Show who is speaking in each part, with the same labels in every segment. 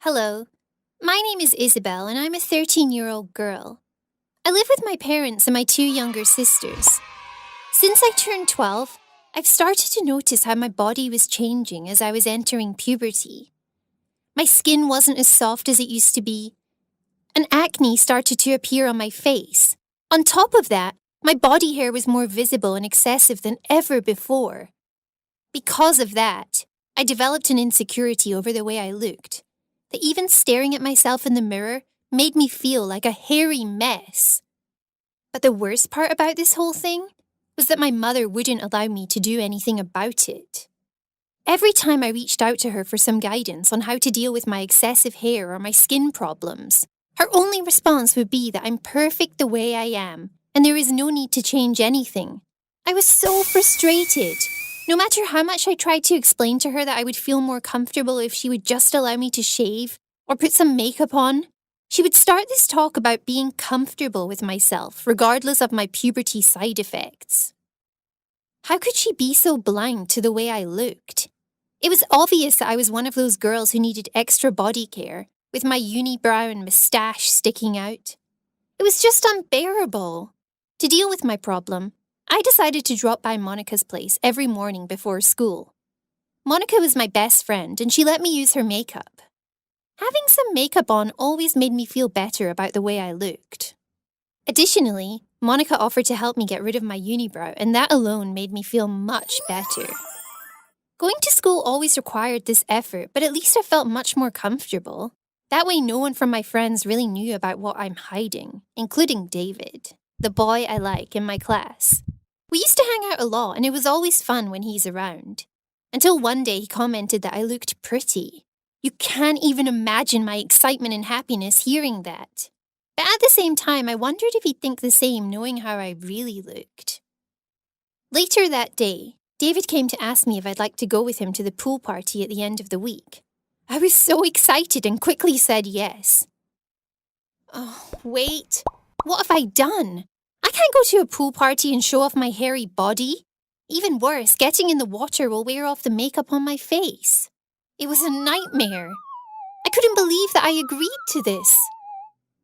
Speaker 1: Hello, my name is Isabel and I'm a 13-year-old girl. I live with my parents and my two younger sisters. Since I turned 12, I've started to notice how my body was changing as I was entering puberty. My skin wasn't as soft as it used to be, and acne started to appear on my face. On top of that, my body hair was more visible and excessive than ever before. Because of that, I developed an insecurity over the way I looked, that even staring at myself in the mirror made me feel like a hairy mess. But the worst part about this whole thing was that my mother wouldn't allow me to do anything about it. Every time I reached out to her for some guidance on how to deal with my excessive hair or my skin problems, her only response would be that I'm perfect the way I am, and there is no need to change anything. I was so frustrated. No matter how much I tried to explain to her that I would feel more comfortable if she would just allow me to shave or put some makeup on, she would start this talk about being comfortable with myself, regardless of my puberty side effects. How could she be so blind to the way I looked? It was obvious that I was one of those girls who needed extra body care, with my unibrow and moustache sticking out. It was just unbearable. To deal with my problem, I decided to drop by Monica's place every morning before school. Monica was my best friend, and she let me use her makeup. Having some makeup on always made me feel better about the way I looked. Additionally, Monica offered to help me get rid of my unibrow, and that alone made me feel much better. Going to school always required this effort, but at least I felt much more comfortable. That way no one from my friends really knew about what I'm hiding, including David, the boy I like in my class. We used to hang out a lot, and it was always fun when he's around. Until one day he commented that I looked pretty. You can't even imagine my excitement and happiness hearing that. But at the same time, I wondered if he'd think the same knowing how I really looked. Later that day, David came to ask me if I'd like to go with him to the pool party at the end of the week. I was so excited and quickly said yes. Oh, wait. What have I done? I can't go to a pool party and show off my hairy body. Even worse, getting in the water will wear off the makeup on my face. It was a nightmare. I couldn't believe that I agreed to this.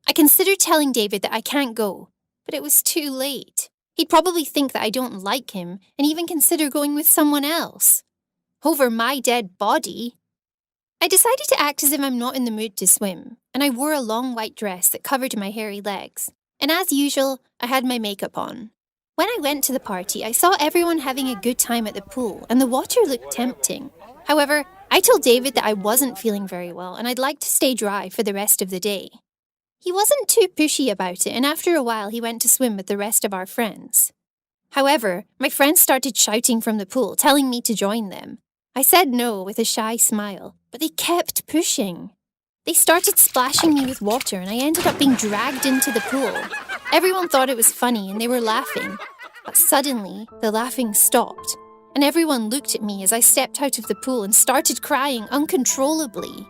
Speaker 1: I considered telling David that I can't go, but it was too late. He'd probably think that I don't like him and even consider going with someone else. Over my dead body. I decided to act as if I'm not in the mood to swim, and I wore a long white dress that covered my hairy legs. And as usual, I had my makeup on. When I went to the party, I saw everyone having a good time at the pool, and the water looked tempting. However, I told David that I wasn't feeling very well, and I'd like to stay dry for the rest of the day. He wasn't too pushy about it, and after a while he went to swim with the rest of our friends. However, my friends started shouting from the pool, telling me to join them. I said no with a shy smile, but they kept pushing. They started splashing me with water, and I ended up being dragged into the pool. Everyone thought it was funny, and they were laughing. But suddenly, the laughing stopped, and everyone looked at me as I stepped out of the pool and started crying uncontrollably.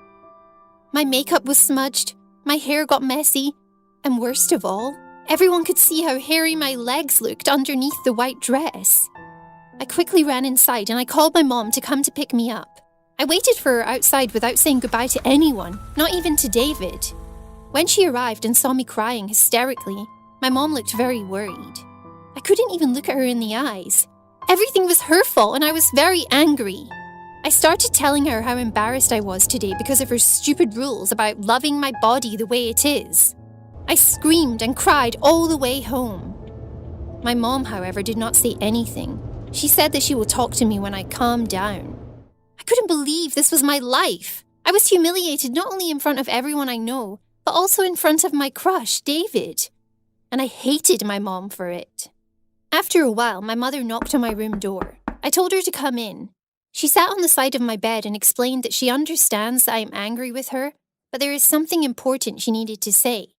Speaker 1: My makeup was smudged, my hair got messy, and worst of all, everyone could see how hairy my legs looked underneath the white dress. I quickly ran inside, and I called my mom to come to pick me up. I waited for her outside without saying goodbye to anyone, not even to David. When she arrived and saw me crying hysterically, my mom looked very worried. I couldn't even look at her in the eyes. Everything was her fault, and I was very angry. I started telling her how embarrassed I was today because of her stupid rules about loving my body the way it is. I screamed and cried all the way home. My mom, however, did not say anything. She said that she will talk to me when I calm down. I couldn't believe this was my life. I was humiliated not only in front of everyone I know, but also in front of my crush, David. And I hated my mom for it. After a while, my mother knocked on my room door. I told her to come in. She sat on the side of my bed and explained that she understands that I am angry with her, but there is something important she needed to say.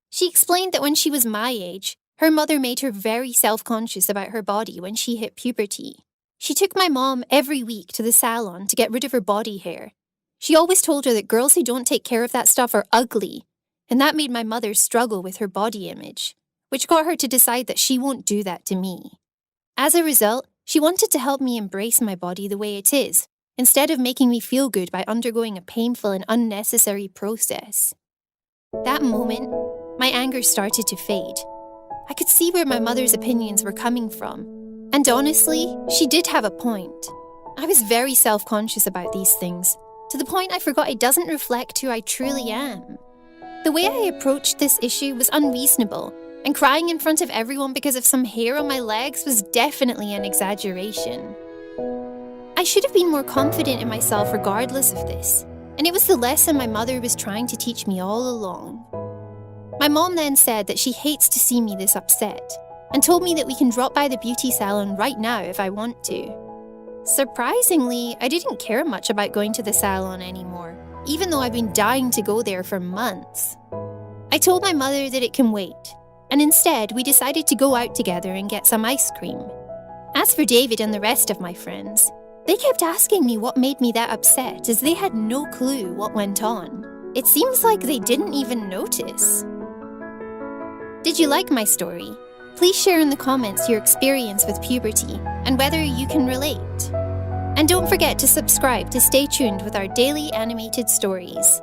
Speaker 1: She explained that when she was my age, her mother made her very self-conscious about her body when she hit puberty. She took my mom every week to the salon to get rid of her body hair. She always told her that girls who don't take care of that stuff are ugly, and that made my mother struggle with her body image, which got her to decide that she won't do that to me. As a result, she wanted to help me embrace my body the way it is, instead of making me feel good by undergoing a painful and unnecessary process. That moment, my anger started to fade. I could see where my mother's opinions were coming from, and honestly, she did have a point. I was very self-conscious about these things, to the point I forgot it doesn't reflect who I truly am. The way I approached this issue was unreasonable, and crying in front of everyone because of some hair on my legs was definitely an exaggeration. I should have been more confident in myself regardless of this, and it was the lesson my mother was trying to teach me all along. My mom then said that she hates to see me this upset, and told me that we can drop by the beauty salon right now if I want to. Surprisingly, I didn't care much about going to the salon anymore, even though I've been dying to go there for months. I told my mother that it can wait, and instead we decided to go out together and get some ice cream. As for David and the rest of my friends, they kept asking me what made me that upset, as they had no clue what went on. It seems like they didn't even notice. Did you like my story? Please share in the comments your experience with puberty and whether you can relate. And don't forget to subscribe to stay tuned with our daily animated stories.